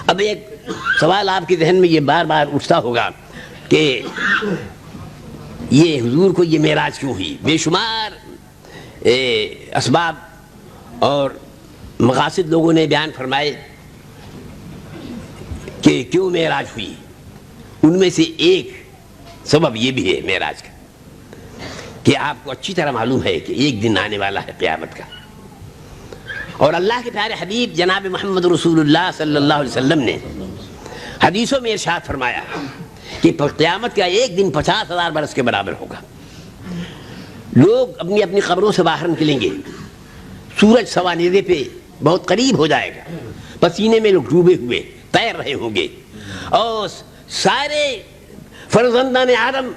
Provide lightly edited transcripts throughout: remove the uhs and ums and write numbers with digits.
اب ایک سوال آپ کے ذہن میں یہ بار بار اٹھتا ہوگا کہ یہ حضور کو یہ معراج کیوں ہوئی؟ بے شمار اسباب اور مقاصد لوگوں نے بیان فرمائے کہ کیوں معراج ہوئی. ان میں سے ایک سبب یہ بھی ہے معراج کا کہ آپ کو اچھی طرح معلوم ہے کہ ایک دن آنے والا ہے قیامت کا، اور اللہ کے پیارے حبیب جناب محمد رسول اللہ صلی اللہ علیہ وسلم نے حدیثوں میں ارشاد فرمایا کہ قیامت کا ایک دن 50,000 برس کے برابر ہوگا. لوگ اپنی اپنی قبروں سے باہر نکلیں گے، سورج سوانحے پہ بہت قریب ہو جائے گا، پسینے میں لوگ ڈوبے ہوئے تیر رہے ہوں گے، اور سارے فرزندان آدم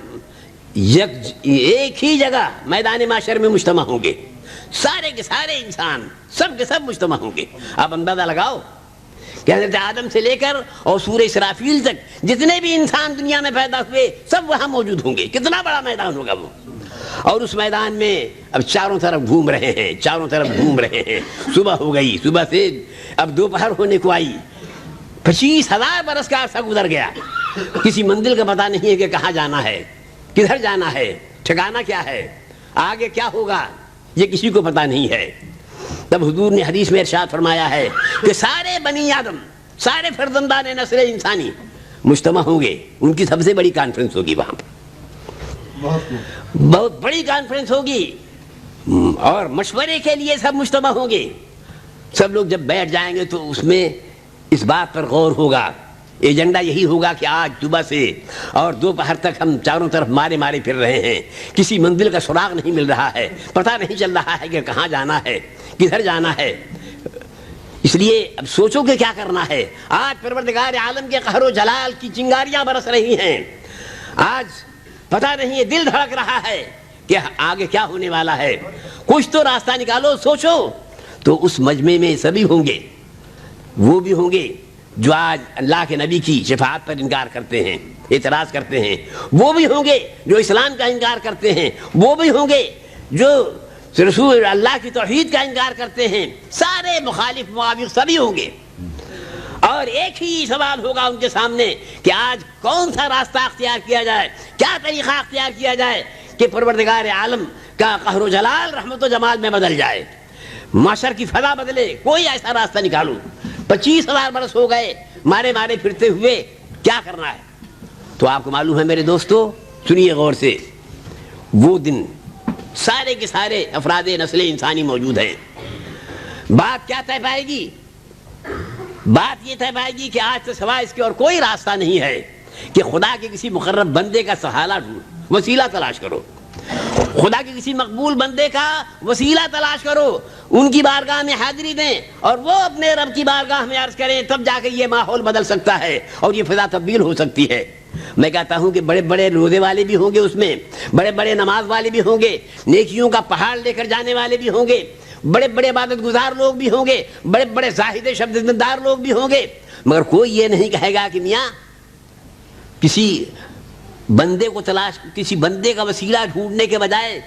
ایک ہی جگہ میدان معاشر میں مجتمع ہوں گے. سارے کے سارے انسان سب کے سب مجتمع ہوں گے. آپ اندازہ لگاؤ کہ حضرت آدم سے لے کر اور سورہ اسرافیل تک جتنے بھی انسان دنیا میں پیدا ہوئے سب وہاں موجود ہوں گے. کتنا بڑا میدان ہوگا وہ. اور اس میدان میں اب چاروں طرف گھوم رہے ہیں، چاروں طرف گھوم رہے ہیں. صبح ہو گئی، صبح سے اب دوپہر ہونے کو آئی، 25,000 برس کا عرصہ گزر گیا. کسی منزل کا پتہ نہیں ہے کہ کہاں جانا ہے، کدھر جانا ہے، ٹھکانہ کیا ہے، آگے کیا ہوگا، یہ کسی کو پتہ نہیں ہے. تب حضور نے حدیث میں ارشاد فرمایا ہے کہ سارے بنی آدم، سارے فرزندان نسل انسانی مجتمع ہوں گے. ان کی سب سے بڑی کانفرنس ہوگی وہاں پر، بہت بڑی کانفرنس ہوگی، اور مشورے کے لیے سب مجتمع ہوں گے. سب لوگ جب بیٹھ جائیں گے تو اس میں اس بات پر غور ہوگا. ایجنڈا یہی ہوگا کہ آج صبح سے اور دوپہر تک ہم چاروں طرف مارے مارے پھر رہے ہیں، کسی منزل کا سراغ نہیں مل رہا ہے، پتہ نہیں چل رہا ہے کہ کہاں جانا ہے، کدھر جانا ہے. اس لیے اب سوچو کہ کیا کرنا ہے. آج پروردگار عالم کے قہر و جلال کی چنگاریاں برس رہی ہیں. آج پتہ نہیں ہے، دل دھڑک رہا ہے کہ آگے کیا ہونے والا ہے. کچھ تو راستہ نکالو، سوچو. تو اس مجمع میں سبھی ہوں گے، وہ بھی ہوں گے جو آج اللہ کے نبی کی شفاعت پر انکار کرتے ہیں، اعتراض کرتے ہیں، وہ بھی ہوں گے جو اسلام کا انکار کرتے ہیں، وہ بھی ہوں گے جو رسول اللہ کی توحید کا انکار کرتے ہیں. سارے مخالف موافق سبھی ہوں گے، اور ایک ہی سوال ہوگا ان کے سامنے کہ آج کون سا راستہ اختیار کیا جائے، کیا طریقہ اختیار کیا جائے کہ پروردگار عالم کا قہر و جلال رحمت و جمال میں بدل جائے، معاشر کی فضا بدلے. کوئی ایسا راستہ نکالو. 25,000 برس ہو گئے مارے مارے پھرتے ہوئے، کیا کرنا ہے؟ تو آپ کو معلوم ہے میرے دوستو، سنیے غور سے، وہ دن سارے کے سارے افراد نسل انسانی موجود ہیں. بات کیا طے پائے گی؟ بات یہ طے پائے گی کہ آج سے سوائے اس کے اور کوئی راستہ نہیں ہے کہ خدا کے کسی مقرب بندے کا سہارا ڈھونڈ، وسیلہ تلاش کرو. خدا کے کسی مقبول بندے کا وسیلہ تلاش کرو، ان کی بارگاہ میں حاضری دیں، اور وہ اپنے رب کی بارگاہ میں عرض کریں. تب جا کے یہ ماحول بدل سکتا ہے اور یہ فضا تبدیل ہو سکتی ہے. میں کہتا ہوں کہ بڑے بڑے روزے والے بھی ہوں گے، اس میں بڑے بڑے نماز والے بھی ہوں گے، نیکیوں کا پہاڑ لے کر جانے والے بھی ہوں گے، بڑے بڑے عبادت گزار لوگ بھی ہوں گے، بڑے بڑے زاہد شبدار لوگ بھی ہوں گے. مگر کوئی یہ نہیں کہے گا کہ میاں کسی بندے کو تلاش، کسی بندے کا وسیلہ ڈھونڈنے کے بجائے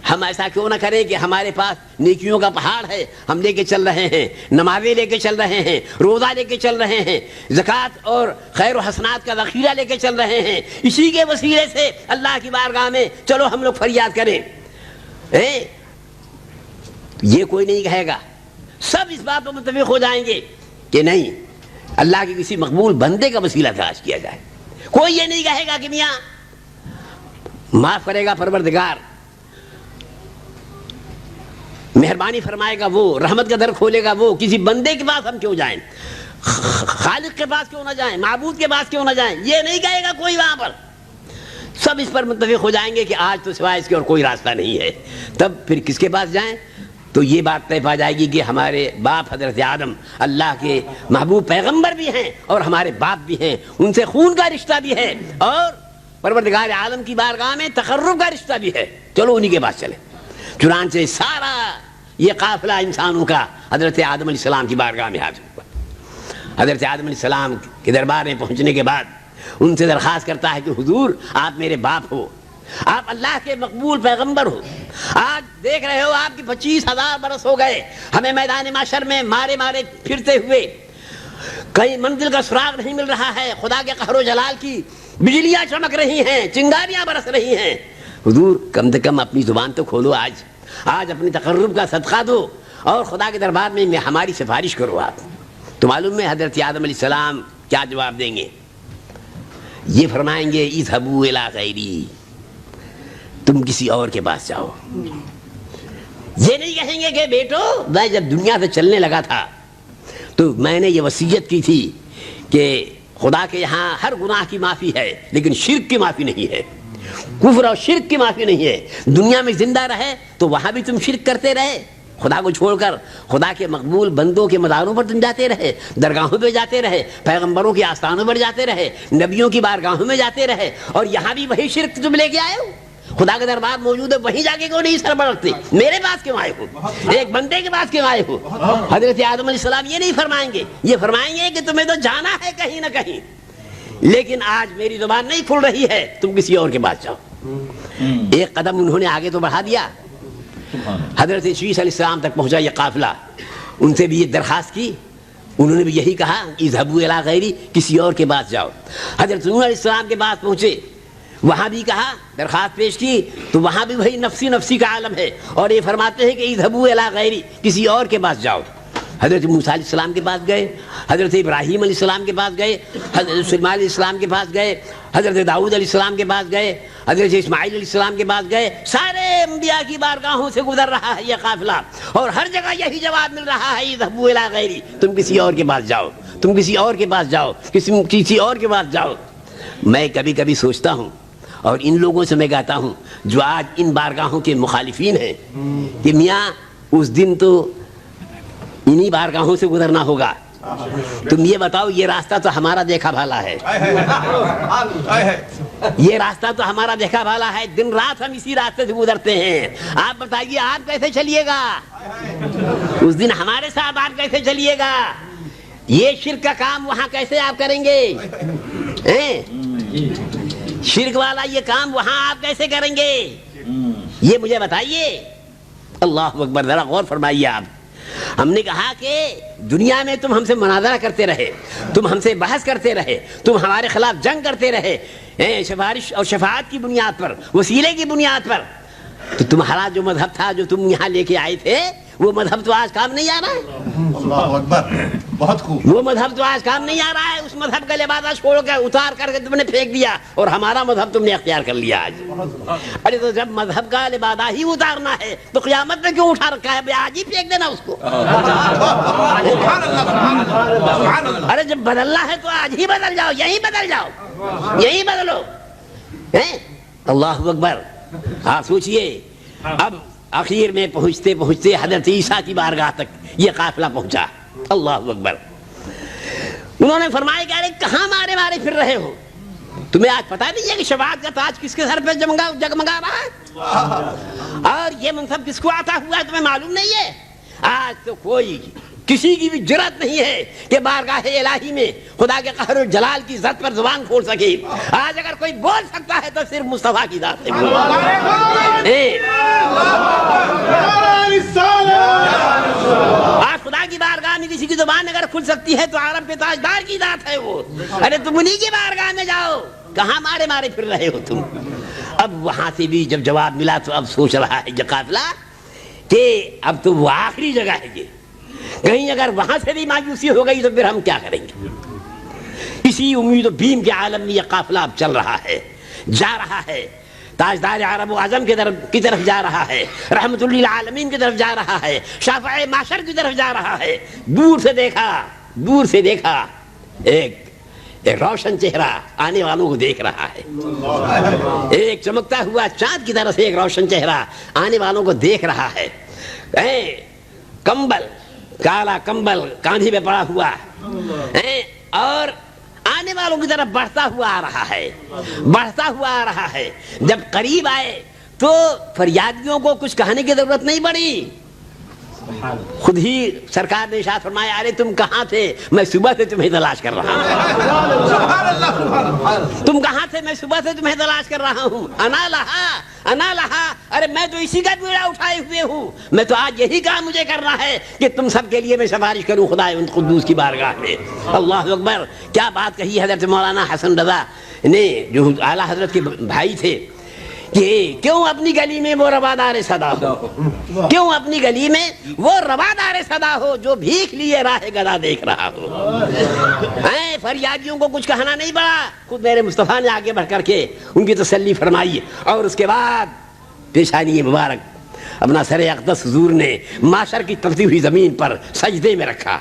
ہم ایسا کیوں نہ کریں کہ ہمارے پاس نیکیوں کا پہاڑ ہے، ہم لے کے چل رہے ہیں، نمازیں لے کے چل رہے ہیں، روزہ لے کے چل رہے ہیں، زکوٰۃ اور خیر و حسنات کا ذخیرہ لے کے چل رہے ہیں. اسی کے وسیلے سے اللہ کی بارگاہ میں چلو ہم لوگ فریاد کریں. یہ کوئی نہیں کہے گا. سب اس بات پر متفق ہو جائیں گے کہ نہیں، اللہ کے کسی مقبول بندے کا وسیلہ تلاش کیا جائے. کوئی یہ نہیں کہے گا کہ میاں معاف کرے گا پروردگار، مہربانی فرمائے گا وہ، رحمت کا در کھولے گا وہ، کسی بندے کے پاس ہم کیوں جائیں، خالق کے پاس کیوں نہ جائیں، معبود کے پاس کیوں نہ جائیں. یہ نہیں کہے گا کوئی وہاں پر. سب اس پر متفق ہو جائیں گے کہ آج تو سوائے اس کے اور کوئی راستہ نہیں ہے. تب پھر کس کے پاس جائیں؟ تو یہ بات طے پا جائے گی کہ ہمارے باپ حضرت آدم اللہ کے محبوب پیغمبر بھی ہیں اور ہمارے باپ بھی ہیں، ان سے خون کا رشتہ بھی ہے، اور پروردگار عالم کی بارگاہ میں تقرب کا رشتہ بھی ہے. چلو انہی کے پاس چلیں. چنانچہ سارا یہ قافلہ انسانوں کا حضرت آدم علیہ السلام کی بارگاہ میں حاضر ہوا. حضرت آدم علیہ السلام کے دربار میں پہنچنے کے بعد ان سے درخواست کرتا ہے کہ حضور آپ میرے باپ ہو، آپ اللہ کے مقبول پیغمبر ہو. آج دیکھ رہے ہو آپ کی 25,000 برس ہو گئے ہمیں میدان معاشر میں مارے مارے پھرتے ہوئے. کہیں منزل کا سراغ نہیں مل رہا ہے، خدا کے قہر و جلال کی بجلیاں چمک رہی ہیں، چنگاریاں برس رہی ہیں. حضور کم سے کم اپنی زبان تو کھولو، آج اپنی تقرب کا صدقہ دو اور خدا کے دربار میں ہماری سفارش کرو. آپ تو معلوم ہے حضرت آدم علیہ السلام کیا جواب دیں گے؟ یہ فرمائیں گے اذهبوا الی غیری، تم کسی اور کے پاس جاؤ. یہ نہیں کہیں گے کہ بیٹو میں جب دنیا سے چلنے لگا تھا تو میں نے یہ وصیت کی تھی کہ خدا کے یہاں ہر گناہ کی معافی ہے لیکن شرک کی معافی نہیں ہے، کفر اور شرک کی معافی نہیں ہے. دنیا میں زندہ رہے تو وہاں بھی تم شرک کرتے رہے، خدا کو چھوڑ کر خدا کے مقبول بندوں کے مزاروں پر تم جاتے رہے، درگاہوں پہ جاتے رہے، پیغمبروں کے آستانوں پر جاتے رہے، نبیوں کی بارگاہوں میں جاتے رہے، اور یہاں بھی وہی شرک تم لے کے آئے ہو. خدا کا دربار موجود ہے، وہیں جا کے کیوں نہیں سر بڑھتے؟ میرے پاس کیوں آئے ہو؟ ایک بندے کے پاس کیوں آئے ہو؟ حضرت آدم علیہ السلام یہ نہیں فرمائیں گے، یہ فرمائیں گے کہ تمہیں تو جانا ہے کہیں نہ کہیں، لیکن آج میری زبان نہیں کھل رہی ہے، تم کسی اور کے پاس جاؤ. ایک قدم انہوں نے آگے تو بڑھا دیا. حضرت شیش علیہ السلام تک پہنچا یہ قافلہ، ان سے بھی یہ درخواست کی، انہوں نے بھی یہی کہا اذهبوا الی غیری، کسی اور کے پاس جاؤ. حضرت نوح علیہ السلام کے پاس پہنچے، وہاں بھی کہا، درخواست پیش کی، تو وہاں بھی وہی نفسی نفسی کا عالم ہے، اور یہ فرماتے ہیں کہ اذهبوا الی غیری، کسی اور کے پاس جاؤ. حضرت موسیٰ علیہ السلام کے پاس گئے، حضرت ابراہیم علیہ السلام کے پاس گئے، حضرت سلیمان علیہ السلام کے پاس گئے، حضرت داؤد علیہ السلام کے پاس گئے، حضرت اسماعیل علیہ السلام کے پاس گئے. سارے انبیاء کی بارگاہوں سے گزر رہا ہے یہ قافلہ، اور ہر جگہ یہی جواب مل رہا ہے اذهبوا الی غیری، تم کسی اور کے پاس جاؤ، تم کسی اور کے پاس جاؤ، کسی اور کے پاس جاؤ. میں کبھی کبھی سوچتا ہوں اور ان لوگوں سے میں کہتا ہوں جو آج ان بارگاہوں کے مخالفین ہیں کہ میاں اس دن تو انہی بارگاہوں سے گزرنا ہوگا. تم یہ بتاؤ یہ راستہ تو ہمارا دیکھا بھالا ہے، یہ راستہ تو ہمارا دیکھا بھالا ہے، دن رات ہم اسی راستے سے گزرتے ہیں. آپ بتائیے آپ کیسے چلیے گا؟ اس دن ہمارے ساتھ آپ کیسے چلیے گا؟ یہ شرک کا کام وہاں کیسے آپ کریں گے؟ شرک والا یہ کام وہاں آپ کیسے کریں گے؟ یہ مجھے بتائیے. اللہ اکبر، ذرا غور فرمائیے. آپ ہم نے کہا کہ دنیا میں تم ہم سے مناظرہ کرتے رہے، تم ہم سے بحث کرتے رہے، تم ہمارے خلاف جنگ کرتے رہے، سفارش اور شفاعت کی بنیاد پر، وسیلے کی بنیاد پر. تو تمہارا جو مذہب تھا جو تم یہاں لے کے آئے تھے وہ مذہب تو آج کام نہیں آ رہا ہے. اللہ اکبر، بہت خوب. وہ مذہب تو آج کام نہیں آ رہا ہے. اس مذہب کا لبادہ چھوڑ کر اتار کر کے تم نے پھینک دیا اور ہمارا مذہب تم نے اختیار کر لیا آج. ارے تو جب مذہب کا لبادہ ہی اتارنا ہے تو قیامت میں کیوں اٹھا رکھا ہے؟ آج ہی پھینک دینا اس کو. ارے جب بدلنا ہے تو آج ہی بدل جاؤ، یہی بدل جاؤ، یہی بدلو. اللہ اکبر. آپ سوچئے اب آخر میں پہنچتے پہنچتے حضرت عیسیٰ کی بارگاہ تک یہ قافلہ پہنچا. اللہ اکبر. انہوں نے فرمایا کہ ارے کہاں مارے مارے پھر رہے ہو؟ تمہیں آج پتا نہیں ہے کہ شفاعت کا تاج کس کے سر پہ جگمگا رہا ہے؟ اور یہ منصب کس کو آتا ہوا ہے تمہیں معلوم نہیں ہے؟ آج تو کوئی کسی کی بھی جرات نہیں ہے کہ بارگاہ الہی میں خدا کے قہر و جلال کی ذات پر زبان کھول سکے. آج اگر کوئی بول سکتا ہے تو صرف مصطفیٰ کی ذات ہے. آج خدا کی بارگاہ میں کسی کی زبان اگر کھل سکتی ہے تو عالم کے تاجدار کی ذات ہے وہ. ارے تم انہی کی بارگاہ میں جاؤ، کہاں مارے مارے پھر رہے ہو تم؟ اب وہاں سے بھی جب جواب ملا تو اب سوچ رہا ہے یہ قافلہ کہ اب تو وہ آخری جگہ ہے. یہ کہیں اگر وہاں سے بھی مایوسی ہو گئی تو پھر ہم کیا کریں گے؟ اسی امید و بیم کے عالم میں یہ قافلہ اب چل رہا ہے، جا رہا ہے، تاجدار عرب و عجم کی طرف جا رہا ہے، رحمت للعالمین کی طرف جا رہا ہے، شافع معشر کی طرف جا رہا ہے. دور سے دیکھا ایک روشن چہرہ آنے والوں کو دیکھ رہا ہے. ایک چمکتا ہوا چاند کی طرح سے ایک روشن چہرہ آنے والوں کو دیکھ رہا ہے. کمبل، کالا کمبل کاندھے پہ پڑا ہوا اور آنے والوں کی طرف بڑھتا ہوا آ رہا ہے. جب قریب آئے تو فریادیوں کو کچھ کہنے کی ضرورت نہیں پڑی. خود ہی سرکار نے ارشاد فرمایا ارے تم کہاں تھے میں صبح سے تمہیں تلاش کر رہا ہوں تم کہاں تھے میں صبح سے تمہیں تلاش کر رہا ہوں انا لہا ارے میں تو اسی کا بیڑا اٹھائے ہوئے ہوں میں تو آج یہی کام مجھے کرنا ہے کہ تم سب کے لیے میں سفارش کروں خدا قدوس کی بارگاہ میں اللہ اکبر کیا بات کہی حضرت مولانا حسن رضا نے جو اعلیٰ حضرت کے بھائی تھے کہ کیوں اپنی گلی میں وہ روادار صدا ہو کیوں اپنی گلی میں وہ روادار صدا ہو جو بھیک لیے راہ گدا دیکھ رہا ہو فریادیوں کو کچھ کہنا نہیں پڑا خود میرے مصطفیٰ نے آگے بڑھ کر کے ان کی تسلی فرمائی اور اس کے بعد پیشانی مبارک اپنا سر اقدس حضور نے معاشر کی تپتی ہوئی زمین پر سجدے میں رکھا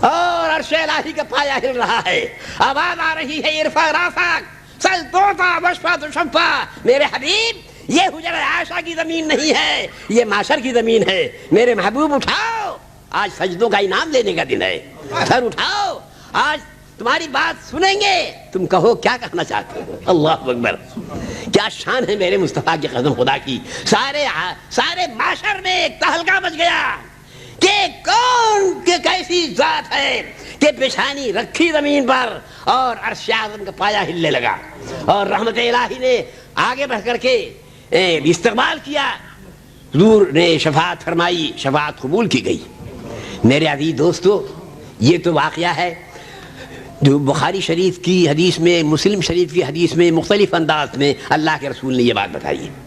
اور عرش الہی کا پایا ہل رہا ہے آواز آ رہی ہے ارفع راسک سل توتا وشفا تو شفا میرے حبیب یہ حجر عائشہ کی زمین نہیں ہے یہ معاشر کی زمین ہے میرے محبوب اٹھاؤ آج سجدوں کا انعام لینے کا دن ہے سر اٹھاؤ آج تمہاری بات سنیں گے تم کہو کیا کہنا چاہتے ہو اللہ اکبر کیا شان ہے میرے مصطفیٰ کی قدم خدا کی سارے معاشر میں ایک تہلکہ مچ گیا کہ کون کہ کیسی ذات ہے کہ پیشانی رکھی زمین پر اور عرش اعظم کا پایا ہلنے لگا اور رحمت الہی نے آگے بڑھ کر کے استقبال کیا حضور نے شفاعت فرمائی شفاعت قبول کی گئی میرے عزیز دوستو یہ تو واقعہ ہے جو بخاری شریف کی حدیث میں مسلم شریف کی حدیث میں مختلف انداز میں اللہ کے رسول نے یہ بات بتائی ہے